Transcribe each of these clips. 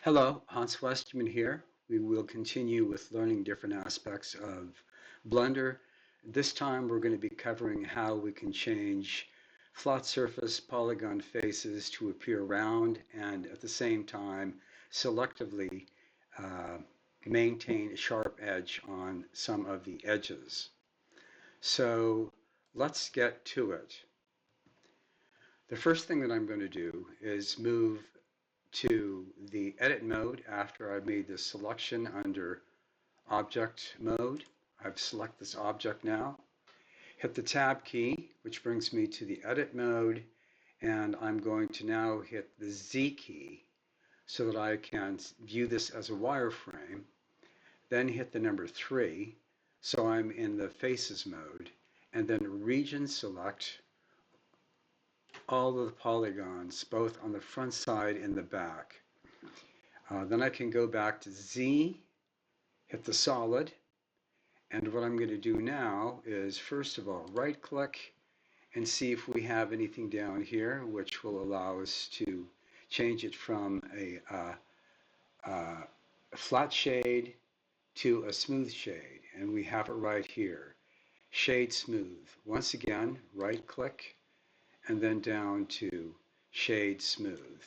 Hello, Hans Westerman here. We will continue with learning different aspects of Blender. This time we're going to be covering how we can change flat surface polygon faces to appear round and at the same time selectively uh, maintain a sharp edge on some of the edges. So let's get to it. The first thing that I'm going to do is move to the edit mode after I've made this selection under object mode. I've selected this object now. Hit the tab key, which brings me to the edit mode, and I'm going to now hit the Z key so that I can view this as a wireframe. Then hit the number 3, so I'm in the faces mode, and then region select all of the polygons, both on the front side and the back. Then I can go back to Z, hit the solid, and what I'm going to do now is, first of all, right click and see if we have anything down here which will allow us to change it from a flat shade to a smooth shade, and we have it right here, shade smooth. Once again, right click and then down to shade smooth.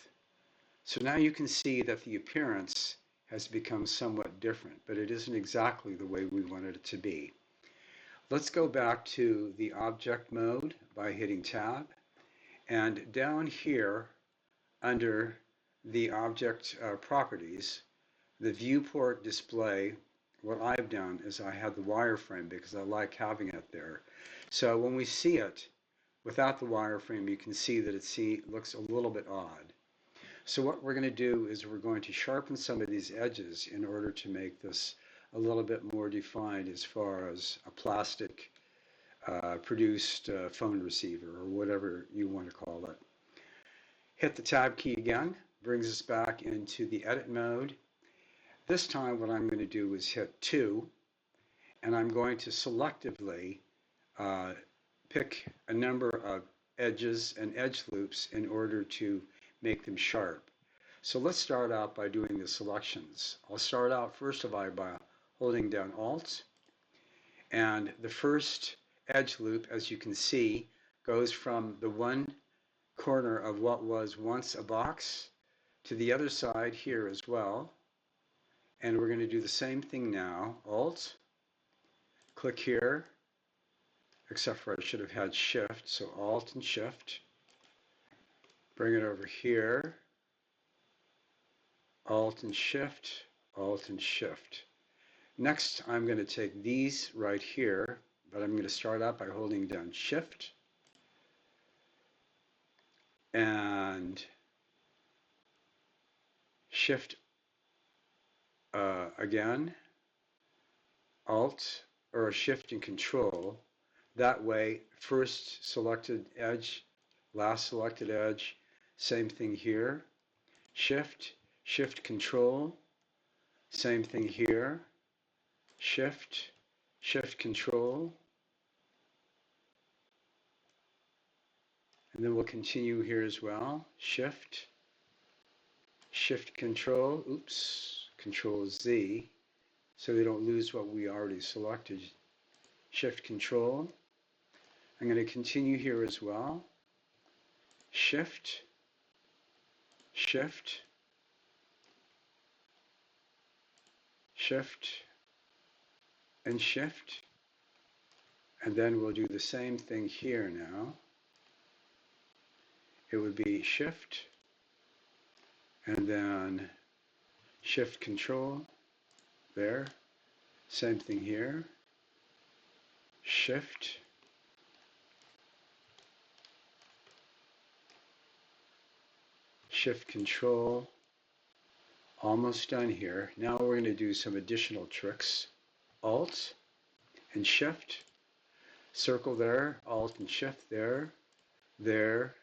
So now you can see that the appearance has become somewhat different, but it isn't exactly the way we wanted it to be. Let's go back to the object mode by hitting tab, and down here under the object properties, the viewport display, what I've done is I have the wireframe because I like having it there. So when we see it without the wireframe, you can see that it looks a little bit odd. So what we're going to do is we're going to sharpen some of these edges in order to make this a little bit more defined as far as a plastic produced phone receiver or whatever you want to call it. Hit the tab key again, brings us back into the edit mode. This time what I'm going to do is hit 2, and I'm going to selectively pick a number of edges and edge loops in order to make them sharp. So let's start out by doing the selections. I'll start out first of all by holding down Alt, and the first edge loop, as you can see, goes from the one corner of what was once a box to the other side here as well. And we're going to do the same thing now. Alt, click here, except for I should have had Shift, so Alt and Shift. Bring it over here, Alt and Shift, Alt and Shift. Next, I'm going to take these right here, but I'm going to start out by holding down Shift and Shift again, Alt or Shift and Control. That way, first selected edge, last selected edge, same thing here. Shift, Shift Control, same thing here. Shift, Shift Control. And then we'll continue here as well. Shift, Shift Control, Control Z, so we don't lose what we already selected. Shift Control. I'm going to continue here as well. Shift, Shift, Shift, and Shift. And then we'll do the same thing here now. It would be Shift, and then Shift Control, there. Same thing here. Shift, Shift Control. Almost done here. Now we're going to do some additional tricks. Alt and Shift. Circle there. Alt and Shift there. There.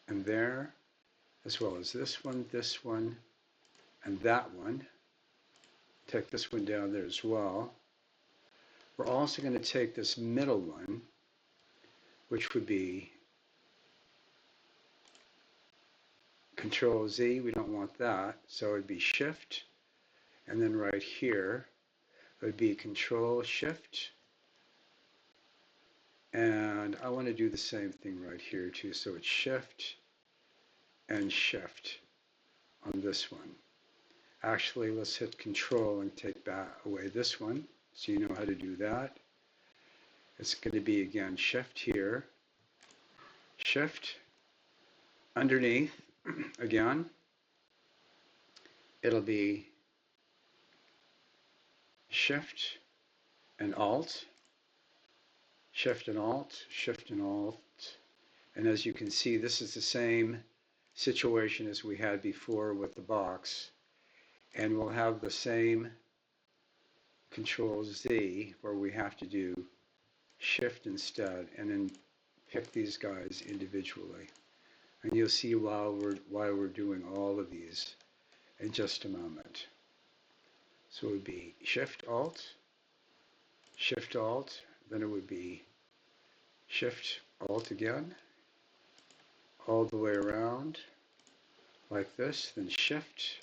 And there. As well as this one, and that one. Take this one down there as well. We're also going to take this middle one, which would be Control Z, we don't want that, so it would be Shift, and then right here it would be Control Shift, and I want to do the same thing right here too, so it's Shift and Shift on this one. Actually, let's hit Control and take back away this one, so you know how to do that. It's going to be again Shift here, Shift, underneath, again, it'll be Shift and Alt, Shift and Alt, Shift and Alt. And as you can see, this is the same situation as we had before with the box. And we'll have the same Control Z where we have to do Shift instead and then pick these guys individually. And you'll see why we're doing all of these in just a moment. So it would be Shift Alt, then it would be Shift Alt again, all the way around like this, then Shift.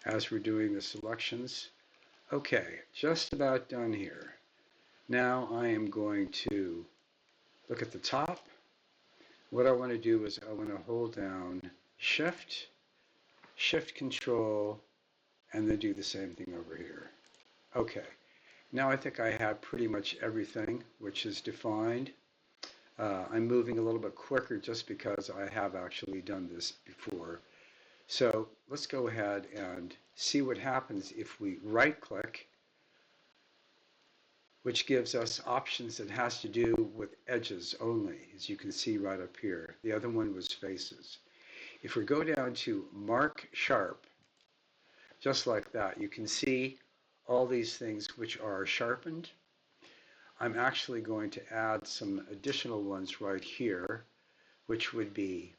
As we're doing the selections. Okay, just about done here. Now I am going to look at the top. What I want to do is I want to hold down Shift, Shift Control, and then do the same thing over here. Okay, now I think I have pretty much everything which is defined. I'm moving a little bit quicker just because I have actually done this before. So let's go ahead and see what happens if we right-click, which gives us options that has to do with edges only, as you can see right up here. The other one was faces. If we go down to Mark Sharp, just like that, you can see all these things which are sharpened. I'm actually going to add some additional ones right here, which would be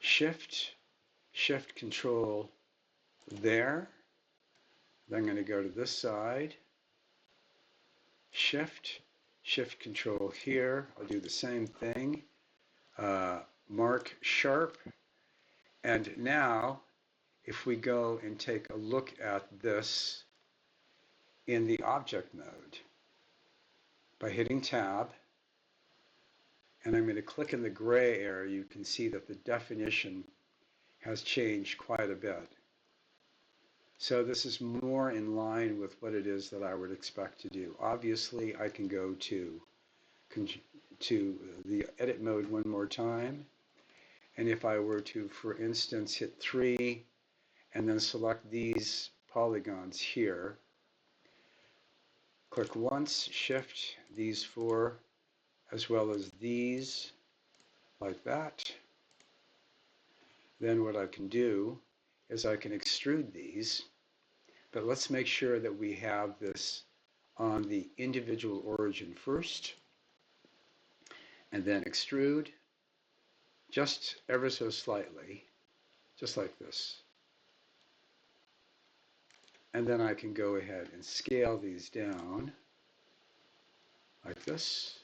Shift, Shift Control there. Then I'm going to go to this side. Shift, Shift Control here. I'll do the same thing. Mark Sharp. And now, if we go and take a look at this in the object mode, by hitting Tab, and I'm going to click in the gray area, you can see that the definition has changed quite a bit. So this is more in line with what it is that I would expect to do. Obviously, I can go to the edit mode one more time. And if I were to, for instance, hit 3 and then select these polygons here, click once, Shift, these 4, as well as these, like that. Then what I can do is I can extrude these, but let's make sure that we have this on the individual origin first, and then extrude just ever so slightly, just like this. And then I can go ahead and scale these down like this.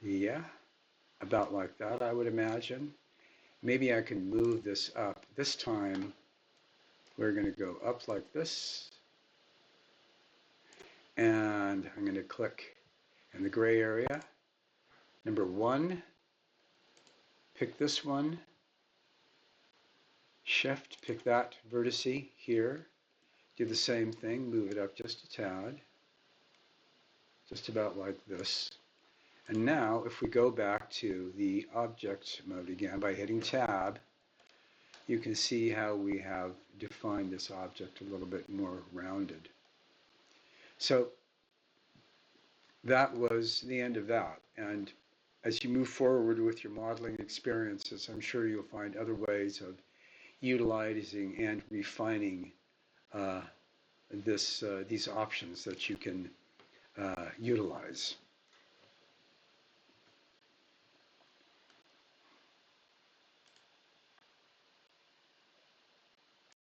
Yeah, about like that, I would imagine. Maybe I can move this up. This time, we're going to go up like this. And I'm going to click in the gray area. Number 1, pick this one. Shift, pick that vertice here. Do the same thing, move it up just a tad. Just about like this. And now, if we go back to the object mode again by hitting Tab, you can see how we have defined this object a little bit more rounded. So that was the end of that. And as you move forward with your modeling experiences, I'm sure you'll find other ways of utilizing and refining these options that you can utilize.